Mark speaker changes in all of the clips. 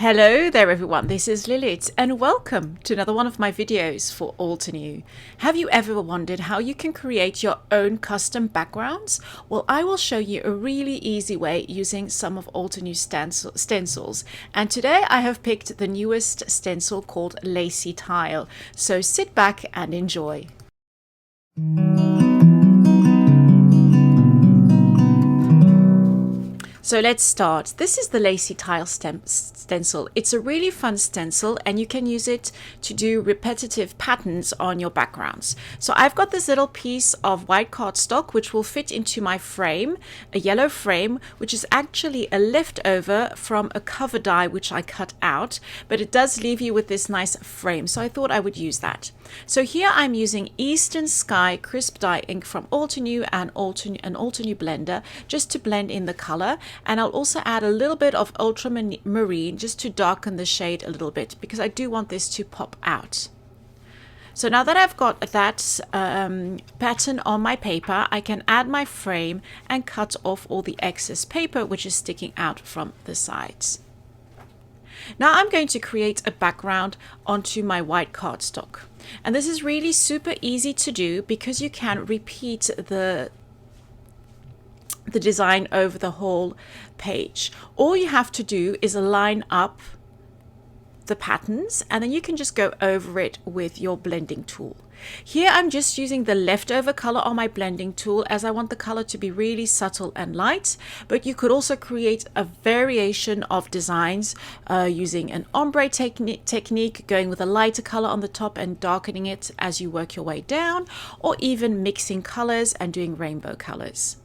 Speaker 1: Hello there everyone, this is Lilith and welcome to another one of my videos for Altenew. Have you ever wondered how you can create your own custom backgrounds? Well, I will show you a really easy way using some of Altenew stencils. And today I have picked the newest stencil called Lacy Tile. So sit back and enjoy. So let's start. This is the Lacy Tile Stencil. It's a really fun stencil and you can use it to do repetitive patterns on your backgrounds. So I've got this little piece of white cardstock which will fit into my frame, a yellow frame, which is actually a leftover from a cover die which I cut out, but it does leave you with this nice frame. So I thought I would use that. So here I'm using Eastern Sky Crisp Dye Ink from Altenew and an Altenew blender just to blend in the color. And I'll also add a little bit of Ultramarine just to darken the shade a little bit because I do want this to pop out. So now that I've got that pattern on my paper, I can add my frame and cut off all the excess paper which is sticking out from the sides. Now I'm going to create a background onto my white cardstock. And this is really super easy to do because you can repeat the design over the whole page. All you have to do is line up the patterns and then you can just go over it with your blending tool. Here I'm just using the leftover color on my blending tool as I want the color to be really subtle and light, but you could also create a variation of designs using an ombre technique, going with a lighter color on the top and darkening it as you work your way down, or even mixing colors and doing rainbow colors.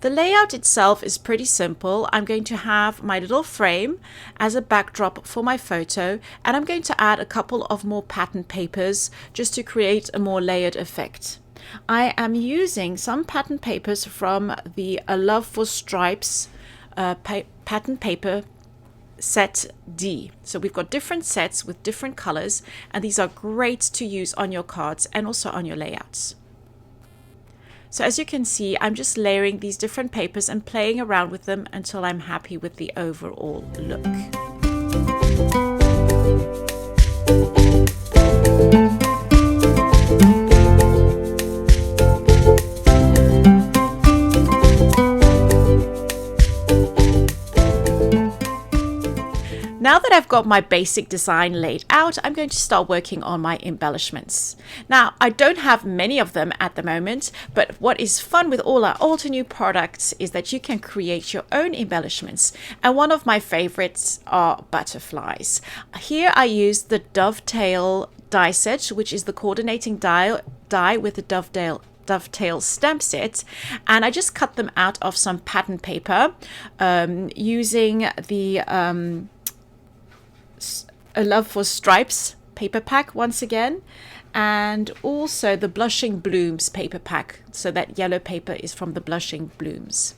Speaker 1: The layout itself is pretty simple. I'm going to have my little frame as a backdrop for my photo, and I'm going to add a couple of more pattern papers just to create a more layered effect. I am using some pattern papers from the A Love for Stripes pattern paper set D. So we've got different sets with different colors, and these are great to use on your cards and also on your layouts. So as you can see, I'm just layering these different papers and playing around with them until I'm happy with the overall look. Now that I've got my basic design laid out, I'm going to start working on my embellishments. Now, I don't have many of them at the moment, but what is fun with all our Altenew products is that you can create your own embellishments. And one of my favorites are butterflies. Here I use the Dovetail Die Set, which is the coordinating die with the Dovetail stamp set, and I just cut them out of some pattern paper using the A Love for Stripes paper pack once again, and also the Blushing Blooms paper pack. So that yellow paper is from the Blushing Blooms.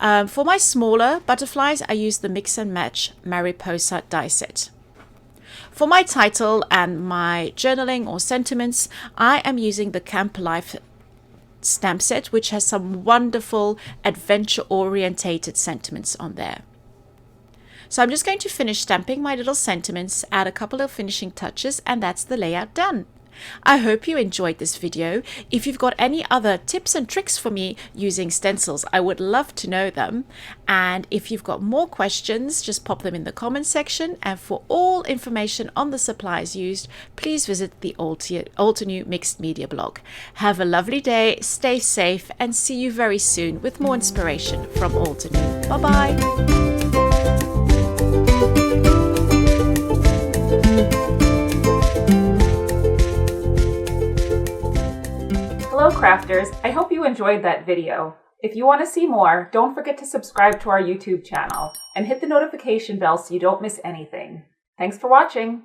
Speaker 1: For my smaller butterflies, I use the Mix and Match Mariposa Die Set. For my title and my journaling or sentiments, I am using the Camp Life stamp set, which has some wonderful adventure-orientated sentiments on there. So I'm just going to finish stamping my little sentiments, add a couple of finishing touches, and that's the layout done. I hope you enjoyed this video. If you've got any other tips and tricks for me using stencils, I would love to know them. And if you've got more questions, just pop them in the comment section. And for all information on the supplies used, please visit the Altenew Mixed Media blog. Have a lovely day, stay safe, and see you very soon with more inspiration from Altenew. Bye-bye.
Speaker 2: Hello crafters, I hope you enjoyed that video. If you want to see more, don't forget to subscribe to our YouTube channel and hit the notification bell so you don't miss anything. Thanks for watching!